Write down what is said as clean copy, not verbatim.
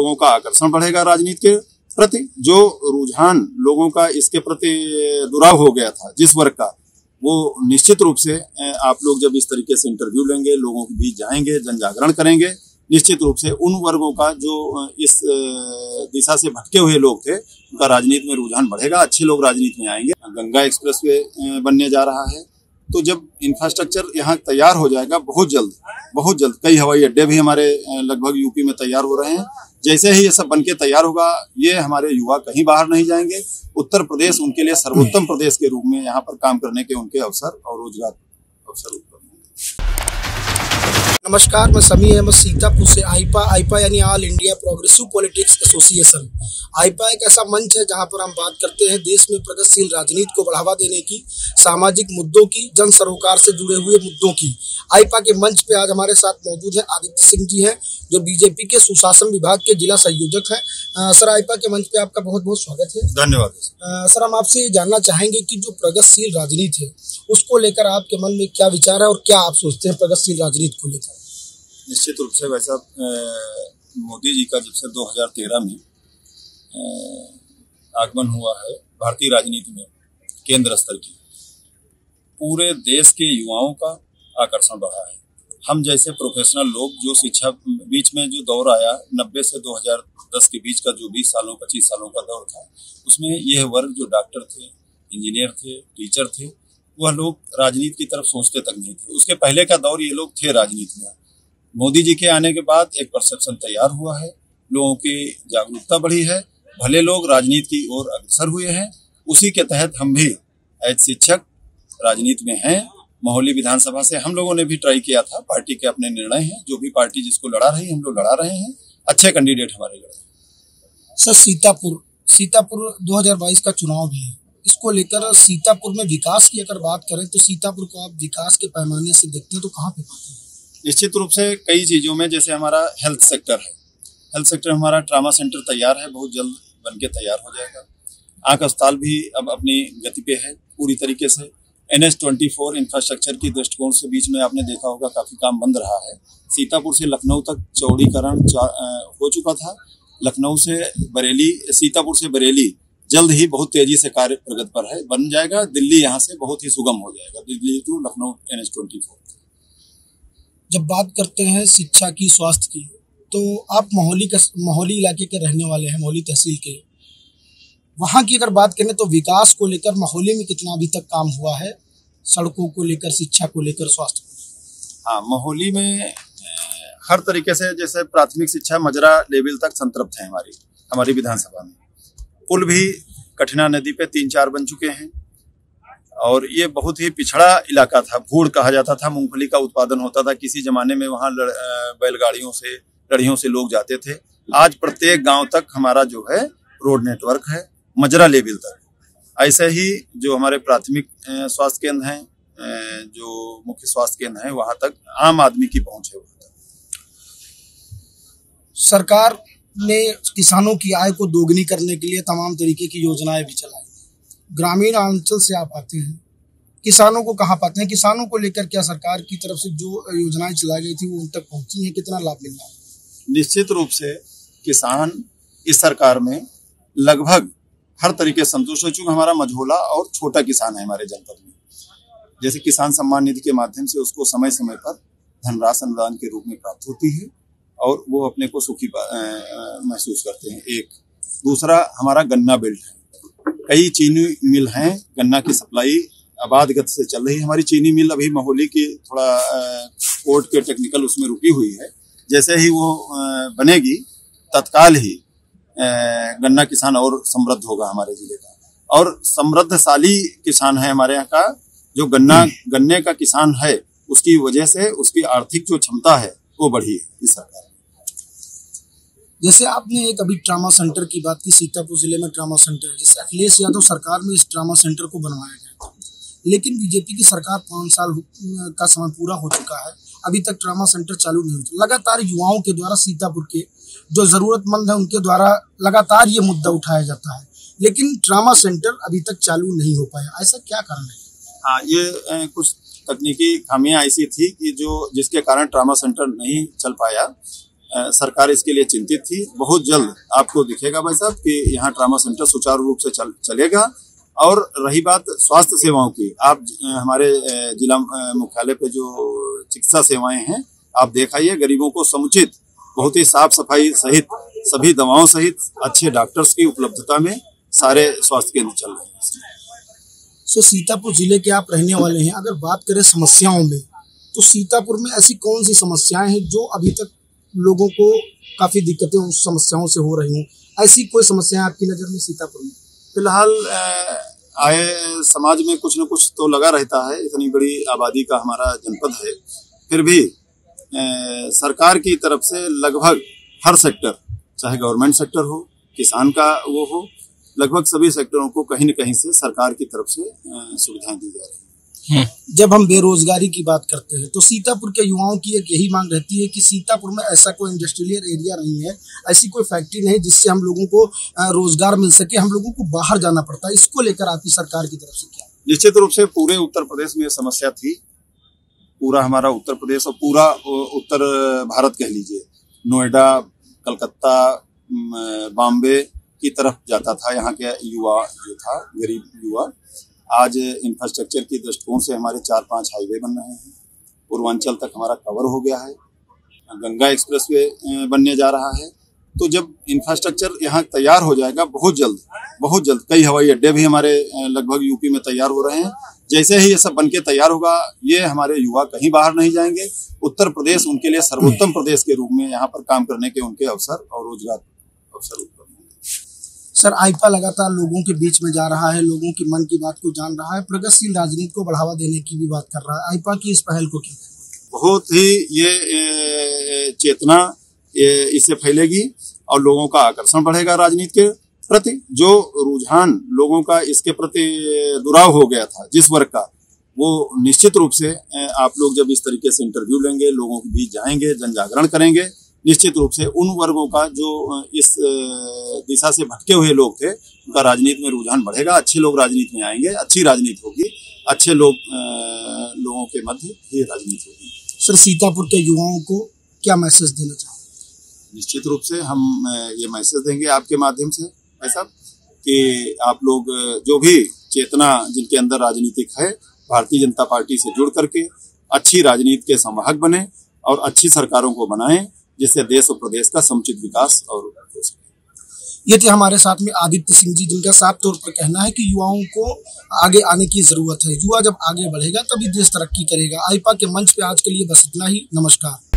लोगों का आकर्षण बढ़ेगा राजनीति के प्रति। जो रुझान लोगों का इसके प्रति दुराव हो गया था जिस वर्ग का, वो निश्चित रूप से आप लोग जब इस तरीके से इंटरव्यू लेंगे, लोगों के बीच जाएंगे, जन जागरण करेंगे, निश्चित रूप से उन वर्गों का जो इस दिशा से भटके हुए लोग थे उनका राजनीति में रुझान बढ़ेगा, अच्छे लोग राजनीति में आएंगे। गंगा एक्सप्रेसवे बनने जा रहा है, तो जब इंफ्रास्ट्रक्चर यहाँ तैयार हो जाएगा बहुत जल्द, कई हवाई अड्डे भी हमारे लगभग यूपी में तैयार हो रहे हैं। जैसे ही ये सब बनके तैयार होगा, ये हमारे युवा कहीं बाहर नहीं जाएंगे। उत्तर प्रदेश उनके लिए सर्वोत्तम प्रदेश के रूप में यहाँ पर काम करने के उनके अवसर और रोजगार अवसर उपलब्ध होंगे। नमस्कार, मैं समी अहमद सीतापुर से। आईपा यानी all India progressive politics association. IPA एक ऐसा मंच है जहां पर हम बात करते हैं देश में प्रगतिशील राजनीति को बढ़ावा देने की, सामाजिक मुद्दों की, जन सरोकार से जुड़े हुए मुद्दों की। आईपा के मंच पे आज हमारे साथ मौजूद है आदित्य सिंह जी हैं, जो बीजेपी के सुशासन विभाग के जिला संयोजक हैं। सर, आईपा के मंच पे आपका बहुत बहुत स्वागत है। धन्यवाद। सर, हम आपसे जानना चाहेंगे कि जो प्रगतिशील राजनीति है उसको लेकर आपके मन में क्या विचार है और क्या आप सोचते हैं प्रगतिशील राजनीति को लेकर? निश्चित रूप से वैसा मोदी जी का जब से 2013 में आगमन हुआ है भारतीय राजनीति में केंद्र स्तर की, पूरे देश के युवाओं का आकर्षण बढ़ा है। हम जैसे प्रोफेशनल लोग जो शिक्षा बीच में जो दौर आया 90 से 2010 के बीच का जो 20 सालों 25 सालों का दौर था, उसमें यह वर्ग जो डॉक्टर थे, इंजीनियर थे, टीचर थे, वह लोग राजनीति की तरफ सोचते तक नहीं थे। उसके पहले का दौर ये लोग थे राजनीति में। मोदी जी के आने के बाद एक परसेप्शन तैयार हुआ है, लोगों की जागरूकता बढ़ी है, भले लोग राजनीति की ओर अग्रसर हुए हैं। उसी के तहत हम भी एज शिक्षक राजनीति में हैं। मोहाली विधानसभा से हम लोगों ने भी ट्राई किया था, पार्टी के अपने निर्णय हैं, जो भी पार्टी जिसको लड़ा रही है हम लोग लड़ा रहे हैं, अच्छे कैंडिडेट हमारे लड़े। सर, सीतापुर 2022 का चुनाव भी है, इसको लेकर सीतापुर में विकास की अगर बात करें तो सीतापुर को आप विकास के पैमाने से देखते हैं तो कहाँ पे पाते हैं? निश्चित रूप से कई चीज़ों में, जैसे हमारा हेल्थ सेक्टर है, हेल्थ सेक्टर हमारा ट्रामा सेंटर तैयार है, बहुत जल्द बनके तैयार हो जाएगा। आँख अस्पताल भी अब अपनी गति पे है पूरी तरीके से। NH24 इंफ्रास्ट्रक्चर की दृष्टिकोण से बीच में आपने देखा होगा काफ़ी काम बंद रहा है। सीतापुर से लखनऊ तक चौड़ीकरण हो चुका था। लखनऊ से बरेली, सीतापुर से बरेली जल्द ही बहुत तेजी से कार्य प्रगति पर है, बन जाएगा। दिल्ली यहाँ से बहुत ही सुगम हो जाएगा, दिल्ली टू लखनऊ NH24। जब बात करते हैं शिक्षा की, स्वास्थ्य की, तो आप मोहाली इलाके के रहने वाले हैं, मोहाली तहसील के। वहाँ की अगर बात करें तो विकास को लेकर मोहाली में कितना अभी तक काम हुआ है, सड़कों को लेकर, शिक्षा को लेकर, स्वास्थ्य को? हाँ, मोहाली में हर तरीके से, जैसे प्राथमिक शिक्षा मजरा लेवल तक संतृप्त है हमारी विधानसभा में। पुल भी कठिना नदी पे 3-4 बन चुके हैं, और ये बहुत ही पिछड़ा इलाका था। भूड़ कहा जाता था, मूंगफली का उत्पादन होता था किसी जमाने में। वहाँ बैलगाड़ियों से, लड़ियों से लोग जाते थे। आज प्रत्येक गांव तक हमारा जो है रोड नेटवर्क है, मजरा लेवल तक। ऐसे ही जो हमारे प्राथमिक स्वास्थ्य केंद्र हैं, जो मुख्य स्वास्थ्य केंद्र हैं, वहाँ तक आम आदमी की पहुँच है। सरकार ने किसानों की आय को दोगुनी करने के लिए तमाम तरीके की योजनाएं भी चलाई। ग्रामीण अंचल से आप आते हैं, किसानों को कहाँ पाते हैं? किसानों को लेकर क्या सरकार की तरफ से जो योजनाएं चलाई गई थी वो उन तक पहुंची हैं? कितना लाभ मिल रहा है? निश्चित रूप से किसान इस सरकार में लगभग हर तरीके से संतुष्ट हो चुका। हमारा मझोला और छोटा किसान है हमारे जनपद में। जैसे किसान सम्मान निधि के माध्यम से उसको समय समय पर धनराशि अनुदान के रूप में प्राप्त होती है और वो अपने को सुखी महसूस करते हैं। एक दूसरा, हमारा गन्ना बेल्ट है, कई चीनी मिल हैं, गन्ना की सप्लाई आबाद गति से चल रही है। हमारी चीनी मिल अभी मोहाली की थोड़ा कोर्ट के टेक्निकल उसमें रुकी हुई है। जैसे ही वो बनेगी तत्काल ही गन्ना किसान और समृद्ध होगा हमारे जिले का। और समृद्धशाली किसान है हमारे यहाँ का, जो गन्ने का किसान है, उसकी वजह से उसकी आर्थिक जो क्षमता है वो बढ़ी है इस सरकार। जैसे आपने एक अभी ट्रामा सेंटर की बात की, सीतापुर जिले में ट्रामा सेंटर, जैसे अखिलेश यादव सरकार में इस ट्रामा सेंटर को बनवाया गया था, लेकिन बीजेपी की सरकार 5 साल का समय पूरा हो चुका है, अभी तक ट्रामा सेंटर चालू नहीं हुआ। लगातार युवाओं के द्वारा सीतापुर के जो जरूरतमंद है उनके द्वारा लगातार ये मुद्दा उठाया जाता है, लेकिन ट्रामा सेंटर अभी तक चालू नहीं हो पाया। ऐसा क्या कारण है? हाँ, ये कुछ तकनीकी खामियां ऐसी थी कि जिसके कारण ट्रामा सेंटर नहीं चल पाया। सरकार इसके लिए चिंतित थी। बहुत जल्द आपको दिखेगा भाई साहब कि यहाँ ट्रामा सेंटर सुचारू रूप से चलेगा। और रही बात स्वास्थ्य सेवाओं की, आप हमारे जिला मुख्यालय पे जो चिकित्सा सेवाएं हैं आप देखाइए, गरीबों को समुचित बहुत ही साफ सफाई सहित सभी दवाओं सहित अच्छे डॉक्टर्स की उपलब्धता में सारे स्वास्थ्य केंद्र चल रहे हैं। सो सीतापुर जिले के आप रहने वाले हैं, अगर बात करें समस्याओं में तो सीतापुर में ऐसी कौन सी समस्याएं हैं जो अभी तक लोगों को काफी दिक्कतें उस समस्याओं से हो रही हूँ? ऐसी कोई समस्या आपकी नजर में सीतापुर में? फिलहाल आए समाज में कुछ न कुछ तो लगा रहता है, इतनी बड़ी आबादी का हमारा जनपद है, फिर भी सरकार की तरफ से लगभग हर सेक्टर, चाहे गवर्नमेंट सेक्टर हो, किसान का वो हो, लगभग सभी सेक्टरों को कहीं न कहीं से सरकार की तरफ से सुविधाएं दी जा रही हैं। जब हम बेरोजगारी की बात करते हैं तो सीतापुर के युवाओं की एक यही मांग रहती है कि सीतापुर में ऐसा कोई इंडस्ट्रियल एरिया नहीं है, ऐसी कोई फैक्ट्री नहीं जिससे हम लोगों को रोजगार मिल सके, हम लोगों को बाहर जाना पड़ता है। इसको लेकर आपकी सरकार की तरफ से क्या? निश्चित रूप से पूरे उत्तर प्रदेश में समस्या थी। पूरा हमारा उत्तर प्रदेश और पूरा उत्तर भारत कह लीजिए, नोएडा, कलकत्ता, बॉम्बे की तरफ जाता था यहाँ के युवा जो था, गरीब युवा। आज इंफ्रास्ट्रक्चर की दृष्टिकोण से हमारे 4-5 हाईवे बन रहे हैं, पूर्वांचल तक हमारा कवर हो गया है, गंगा एक्सप्रेसवे बनने जा रहा है। तो जब इंफ्रास्ट्रक्चर यहाँ तैयार हो जाएगा बहुत जल्द कई हवाई अड्डे भी हमारे लगभग यूपी में तैयार हो रहे हैं। जैसे ही ये सब बनके तैयार होगा, ये हमारे युवा कहीं बाहर नहीं जाएंगे। उत्तर प्रदेश उनके लिए सर्वोत्तम प्रदेश के रूप में यहाँ पर काम करने के उनके अवसर और रोजगार अवसर उत्पन्न होंगे। सर, आईपा लगातार लोगों के बीच में जा रहा है, लोगों की मन की बात को जान रहा है, प्रगतिशील राजनीति को बढ़ावा देने की भी बात कर रहा है। आईपा की इस पहल को क्या? बहुत ही ये चेतना इससे फैलेगी और लोगों का आकर्षण बढ़ेगा राजनीति के प्रति। जो रुझान लोगों का इसके प्रति दुराव हो गया था जिस वर्ग का, वो निश्चित रूप से आप लोग जब इस तरीके से इंटरव्यू लेंगे, लोगों के बीच जाएंगे, जन जागरण करेंगे, निश्चित रूप से उन वर्गों का जो इस दिशा से भटके हुए लोग थे, उनका राजनीति में रुझान बढ़ेगा। अच्छे लोग राजनीति में आएंगे, अच्छी राजनीति होगी, अच्छे लोगों के मध्य ही राजनीति होगी। सर, सीतापुर के युवाओं को क्या मैसेज देना चाहेंगे? निश्चित रूप से हम ये मैसेज देंगे आपके माध्यम से ऐसा कि आप लोग जो भी चेतना जिनके अंदर राजनीतिक है, भारतीय जनता पार्टी से जुड़ करके अच्छी राजनीति के संवाहक बने और अच्छी सरकारों को बनाएं, जिससे देश और प्रदेश का समुचित विकास और हो सके। ये थे हमारे साथ में आदित्य सिंह जी, जिनका साफ तौर पर कहना है कि युवाओं को आगे आने की जरूरत है। युवा जब आगे बढ़ेगा तभी देश तरक्की करेगा। आईपा के मंच पे आज के लिए बस इतना ही। नमस्कार।